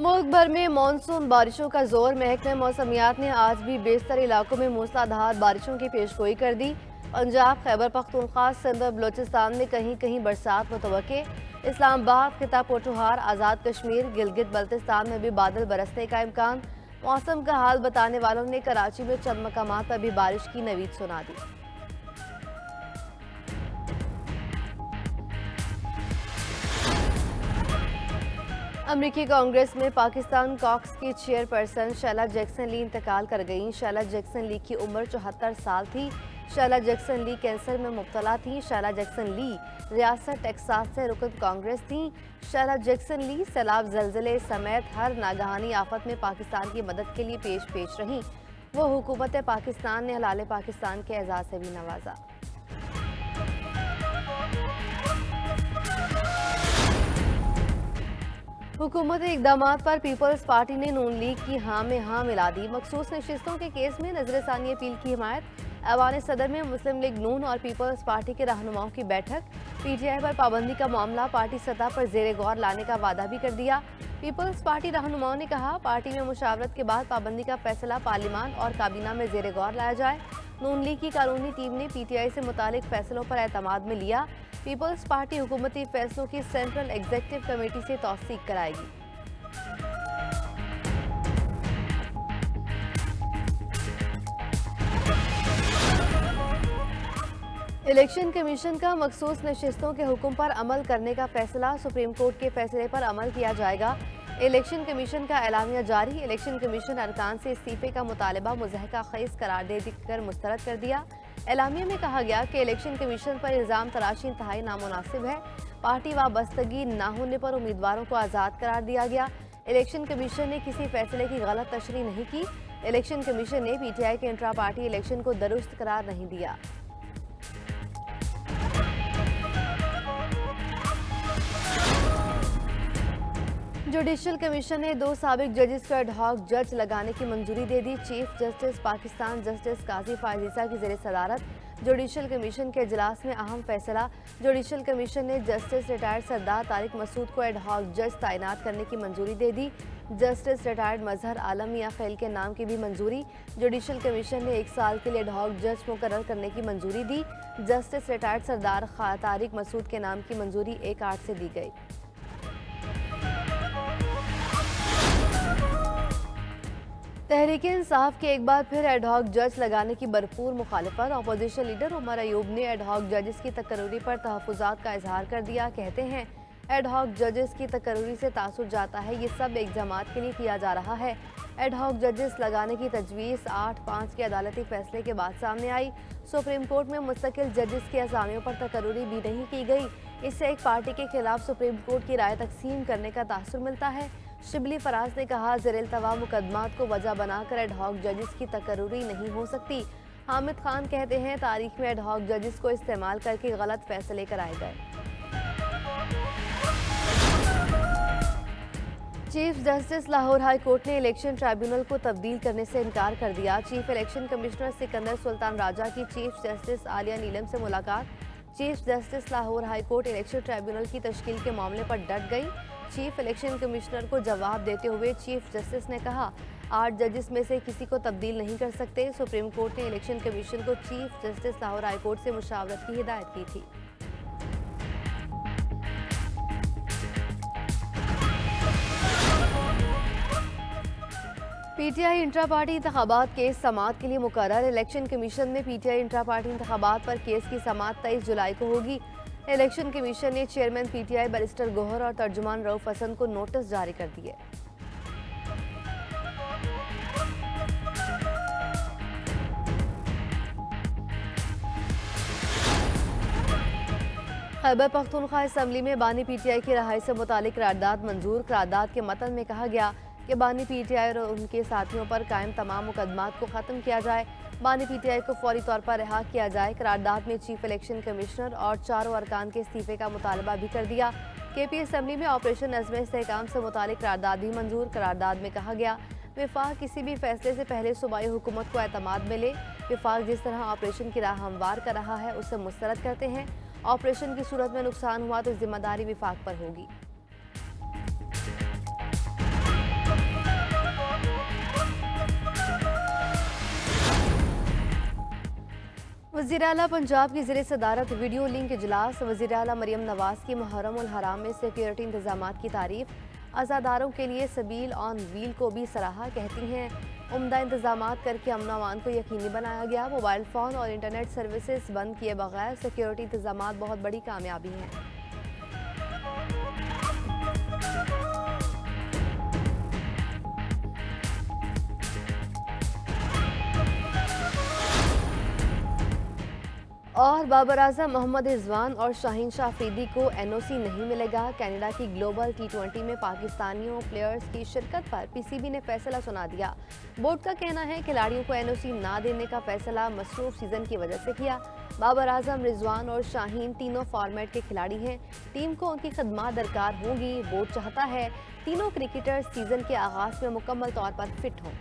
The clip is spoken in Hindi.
मुल्क भर में मानसून बारिशों का जोर। महकमे मौसमियात ने आज भी बेशतर इलाकों में मूसलाधार बारिशों की पेशगोई कर दी। पंजाब, खैबर पख्तूनख्वा, सिंध और बलोचिस्तान में कहीं कहीं बरसात मुतवक्के। इस्लामाबाद, खिता पोठोहार, आज़ाद कश्मीर, गिलगित बल्तिस्तान में भी बादल बरसने का इम्कान। मौसम का हाल बताने वालों ने कराची में चंद मकामात पर भी बारिश की नवीद सुना दी। अमरीकी कांग्रेस में पाकिस्तान कॉक्स की चेयरपर्सन शैला जैक्सन ली इंतकाल कर गईं। शैला जैक्सन ली की उम्र 74 साल थी। शैला जैक्सन ली कैंसर में मुब्तला थी। शैला जैक्सन ली रियासत टेक्सास से रुकन कांग्रेस थी। शैला जैक्सन ली सैलाब, जलजले समेत हर नागहानी आफत में पाकिस्तान की मदद के लिए पेश रहीं। वो हुकूमत पाकिस्तान ने हलाल पाकिस्तान के एजाज से भी नवाजा। हुकूमती इक़दामात पर पीपल्स पार्टी ने नून लीग की हाँ में हाँ मिला दी। मखसूस नशिस्तों के केस में नजरसानी अपील की हिमायत। ऐवान सदर में मुस्लिम लीग नून और पीपल्स पार्टी के रहनुमाओं की बैठक। पीटीआई पर पाबंदी का मामला पार्टी सतह पर जेर गौर लाने का वादा भी कर दिया। पीपल्स पार्टी रहनुमाओं ने कहा, पार्टी में मुशावरत के बाद पाबंदी का फैसला पार्लियामान और काबीना में जेर गौर लाया जाए। नून लीग की कानूनी टीम ने पीटीआई से मुतालिक फैसलों पर एतमाद में लिया। पीपल्स पार्टी हुकूमती फैसलों की सेंट्रल एग्जीक्यूटिव कमेटी से तौसीक कराएगी। इलेक्शन कमीशन का मखसूस नशिस्तों के हुक्म पर अमल करने का फैसला। सुप्रीम कोर्ट के फैसले पर अमल किया जाएगा। इलेक्शन कमीशन का एलामिया जारी। इलेक्शन कमीशन अरकान से इस्तीफे का मुतालबा मुज़हका ख़ेज़ करार देकर मुस्तरद कर दिया। एलामिया में कहा गया कि इलेक्शन कमीशन पर इल्ज़ाम तराशी इंतहाई नामुनासिब है। पार्टी वाबस्तगी न होने पर उम्मीदवारों को आज़ाद करार दिया गया। इलेक्शन कमीशन ने किसी फैसले की गलत तशरीह नहीं की। इलेक्शन कमीशन ने पीटीआई के इंट्रा पार्टी इलेक्शन को दुरुस्त करार नहीं दिया। जुडिशल कमीशन ने 2 साबिक जजेस को एडहॉक जज लगाने की मंजूरी दे दी। चीफ जस्टिस पाकिस्तान जस्टिस काजी फायजीसा की ज़ेर सदारत जुडिशल कमीशन के इजलास में अहम फैसला। जुडिशल कमीशन ने जस्टिस रिटायर्ड सरदार तारिक मसूद को एडहॉक जज तैनात करने की मंजूरी दे दी। जस्टिस रिटायर्ड मजहर आलम मियां खैल के नाम की भी मंजूरी। जुडिशल कमीशन ने 1 साल के लिए एडहॉक जज मुकर्रर करने की मंजूरी दी। जस्टिस रिटायर्ड सरदार तारिक मसूद के नाम की मंजूरी 1/8 से दी गई। तहरीक इंसाफ के एक बार फिर एडहॉक जज लगाने की भरपूर मुखालिफत। अपोजिशन लीडर उमर अयूब ने एडहॉक जजेस की तकर्री पर तहफ़्फ़ुज़ात का इजहार कर दिया। कहते हैं, एडहॉक जजेस की तकर्री से तासुर जाता है। ये सब एक जमात के लिए किया जा रहा है। एडहॉक जजेस लगाने की तजवीज़ 8/5 के अदालती फैसले के बाद सामने आई। सुप्रीम कोर्ट में मुस्तकिल जजेस की असामियों पर तकर्री भी नहीं की गई। इससे एक पार्टी के खिलाफ सुप्रीम कोर्ट की राय तकसीम करने का तासुर मिलता है। शिबली फराज ने कहा, ज़ेर-इल्तवा मुकदमात को वजह बनाकर एडहॉक जजेस की तकर्री नहीं हो सकती। हामिद खान कहते हैं, तारीख में एडहॉक जजेस को इस्तेमाल करके गलत फैसले कराए गए। Chief justice Lahore high court ने इलेक्शन ट्राइब्यूनल को तब्दील करने से इनकार कर दिया। Chief election commissioner Sikandar Sultan Raja की चीफ जस्टिस आलिया नीलम से मुलाकात। Chief justice Lahore high court election tribunal की तश्कील के मामले पर डट गई। चीफ इलेक्शन कमिश्नर को जवाब देते हुए चीफ जस्टिस ने कहा, 8 जजेस में से किसी को तब्दील नहीं कर सकते। सुप्रीम कोर्ट ने इलेक्शन कमीशन को chief justice Lahore high court से मुशावरत की हिदायत की थी। पीटीआई इंट्रा पार्टी इंतखाबात केस समाअत के लिए मुकर्रर। इलेक्शन कमीशन में पीटीआई इंट्रा पार्टी इंतखाबात पर केस की समाअत 23 जुलाई को होगी। इलेक्शन कमीशन ने चेयरमैन पीटीआई बैरिस्टर गोहर और तर्जुमान रऊफ हसन को नोटिस जारी कर दिए। खैबर पख्तूनख्वा असम्बली में बानी पीटीआई की रहाई से मुतालिक करारदाद मंजूर। करारदाद के मतन में कहा गया कि बानी पीटीआई और उनके साथियों पर कायम तमाम मुकदमात को ख़त्म किया जाए। बानी पीटीआई को फौरी तौर पर रिहा किया जाए। करारदाद में चीफ इलेक्शन कमिश्नर और 4 अरकान के इस्तीफे का मुतालबा भी कर दिया। केपी असम्बली में ऑपरेशन नज़्म इस्तेहकाम से मुतालिक करारदाद भी मंजूर। करारदाद में कहा गया, विफाक किसी भी फैसले से पहले सूबाई हुकूमत को एतमाद मिले। विफाक जिस तरह ऑपरेशन की राह हमवार कर रहा है उसे मुस्तरद करते हैं। ऑपरेशन की सूरत में नुकसान हुआ तो जिम्मेदारी विफाक पर होगी। वज़ीर आला पंजाब की ज़ेर सदारत वीडियो लिंक इजलास। वज़ीर आला मरियम नवाज की मुहर्रम उल हराम में सिक्योरिटी इंतजामात की तारीफ। आज़ादारों के लिए सबील ऑन व्हील को भी सराहा। कहती हैं उम्दा इंतजामात करके अमन अमान को यकीनी बनाया गया। मोबाइल फ़ोन और इंटरनेट सर्विसेज बंद किए बगैर सिक्योरिटी इंतजामात बहुत बड़ी कामयाबी हैं। और बाबर आजम, मोहम्मद रिजवान और शाहीन शाह अफरीदी को एनओसी नहीं मिलेगा। कनाडा की ग्लोबल टी20 में पाकिस्तानियों प्लेयर्स की शिरकत पर पीसीबी ने फैसला सुना दिया। बोर्ड का कहना है खिलाड़ियों को एनओसी ना देने का फैसला मसरूफ सीजन की वजह से किया। बाबर आजम, रिजवान और शाहीन तीनों फॉर्मेट के खिलाड़ी हैं। टीम को उनकी खदमात दरकार होंगी। बोर्ड चाहता है तीनों क्रिकेटर्स सीजन के आगाज में मुकम्मल तौर पर फिट हों।